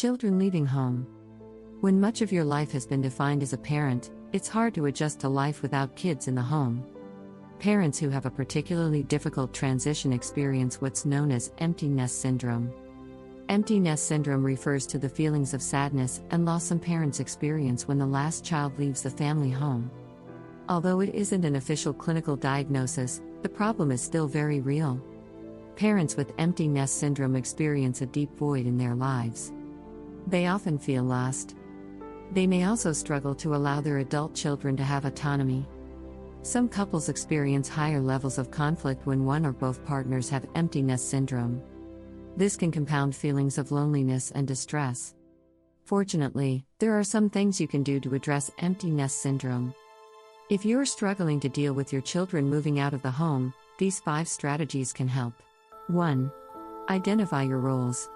Children leaving home. When much of your life has been defined as a parent, it's hard to adjust to life without kids in the home. Parents who have a particularly difficult transition experience what's known as empty nest syndrome. Empty nest syndrome refers to the feelings of sadness and loss some parents experience when the last child leaves the family home. Although it isn't an official clinical diagnosis, the problem is still very real. Parents with empty nest syndrome experience a deep void in their lives. They often feel lost. They may also struggle to allow their adult children to have autonomy. Some couples experience higher levels of conflict when one or both partners have empty nest syndrome. This can compound feelings of loneliness and distress. Fortunately, there are some things you can do to address empty nest syndrome. If you're struggling to deal with your children moving out of the home, these 5 strategies can help. 1. Identify your roles.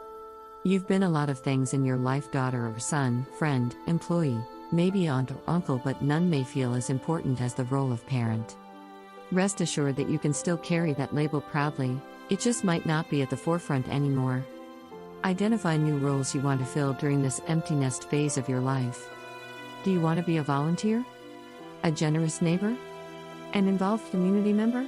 You've been a lot of things in your life: daughter or son, friend, employee, maybe aunt or uncle, but none may feel as important as the role of parent. Rest assured that you can still carry that label proudly, it just might not be at the forefront anymore. Identify new roles you want to fill during this empty nest phase of your life. Do you want to be a volunteer? A generous neighbor? An involved community member?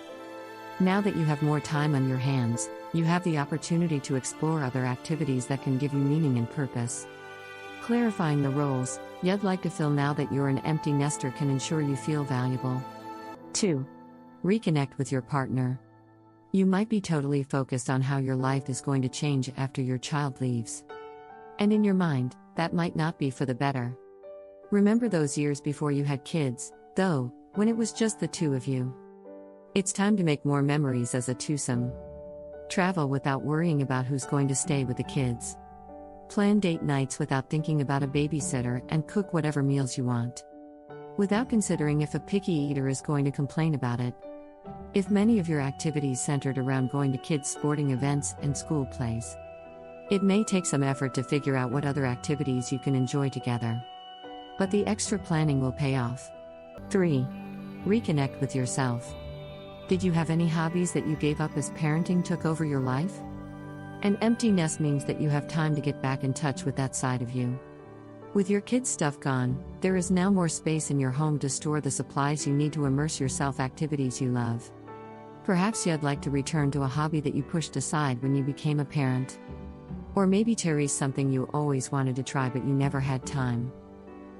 Now that you have more time on your hands, you have the opportunity to explore other activities that can give you meaning and purpose. Clarifying the roles you'd like to fill now that you're an empty nester can ensure you feel valuable. 2. Reconnect with your partner. You might be totally focused on how your life is going to change after your child leaves. And in your mind, that might not be for the better. Remember those years before you had kids, though, when it was just the two of you. It's time to make more memories as a twosome. Travel without worrying about who's going to stay with the kids. Plan date nights without thinking about a babysitter, and cook whatever meals you want, without considering if a picky eater is going to complain about it. If many of your activities centered around going to kids' sporting events and school plays, it may take some effort to figure out what other activities you can enjoy together. But the extra planning will pay off. 3. Reconnect with yourself. Did you have any hobbies that you gave up as parenting took over your life? An empty nest means that you have time to get back in touch with that side of you. With your kids' stuff gone, there is now more space in your home to store the supplies you need to immerse yourself activities you love. Perhaps you'd like to return to a hobby that you pushed aside when you became a parent. Or maybe Terry's something you always wanted to try but you never had time.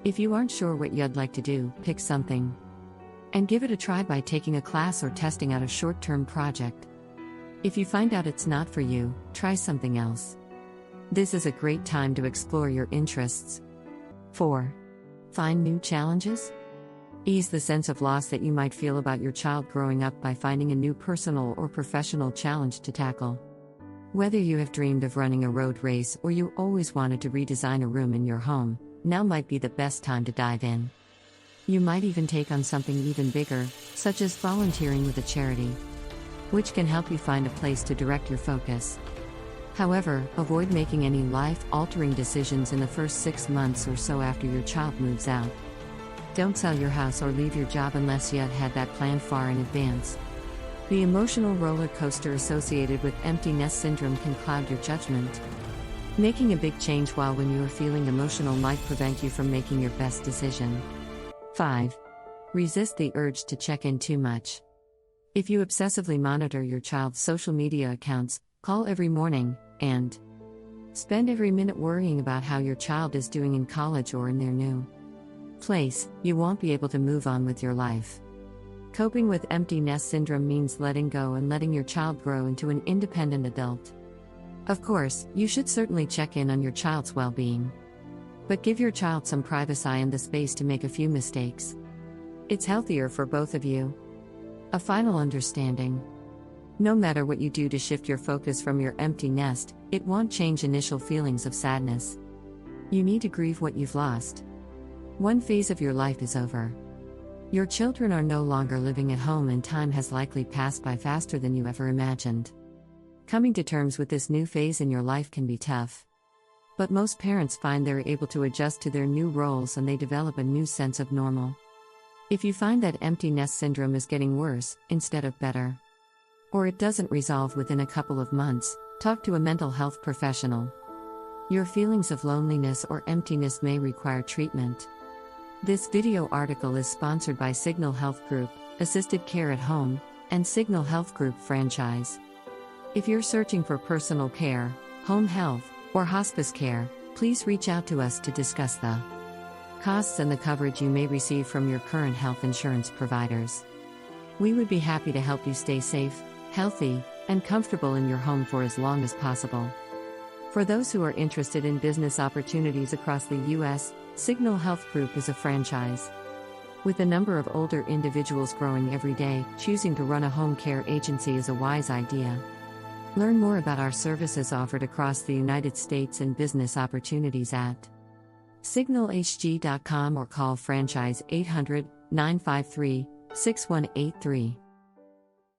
If you aren't sure what you'd like to do, pick something and give it a try by taking a class or testing out a short-term project. If you find out it's not for you, try something else. This is a great time to explore your interests. 4. Find new challenges. Ease the sense of loss that you might feel about your child growing up by finding a new personal or professional challenge to tackle. Whether you have dreamed of running a road race or you always wanted to redesign a room in your home, now might be the best time to dive in. You might even take on something even bigger, such as volunteering with a charity, which can help you find a place to direct your focus. However, avoid making any life-altering decisions in the first 6 months or so after your child moves out. Don't sell your house or leave your job unless you had that planned far in advance. The emotional roller coaster associated with empty nest syndrome can cloud your judgment. Making a big change while when you are feeling emotional might prevent you from making your best decision. 5. Resist the urge to check in too much. If you obsessively monitor your child's social media accounts, call every morning, and spend every minute worrying about how your child is doing in college or in their new place, you won't be able to move on with your life. Coping with empty nest syndrome means letting go and letting your child grow into an independent adult. Of course, you should certainly check in on your child's well-being. But give your child some privacy and the space to make a few mistakes. It's healthier for both of you. A final understanding. No matter what you do to shift your focus from your empty nest, it won't change initial feelings of sadness. You need to grieve what you've lost. One phase of your life is over. Your children are no longer living at home and time has likely passed by faster than you ever imagined. Coming to terms with this new phase in your life can be tough. But most parents find they're able to adjust to their new roles and they develop a new sense of normal. If you find that empty nest syndrome is getting worse, instead of better, or it doesn't resolve within a couple of months, talk to a mental health professional. Your feelings of loneliness or emptiness may require treatment. This video article is sponsored by Signal Health Group, Assisted Care at Home, and Signal Health Group franchise. If you're searching for personal care, home health, or hospice care, please reach out to us to discuss the costs and the coverage you may receive from your current health insurance providers. We would be happy to help you stay safe, healthy, and comfortable in your home for as long as possible. For those who are interested in business opportunities across the U.S., Signal Health Group is a franchise. With the number of older individuals growing every day, choosing to run a home care agency is a wise idea. Learn more about our services offered across the United States and business opportunities at signalhg.com or call franchise 800-953-6183.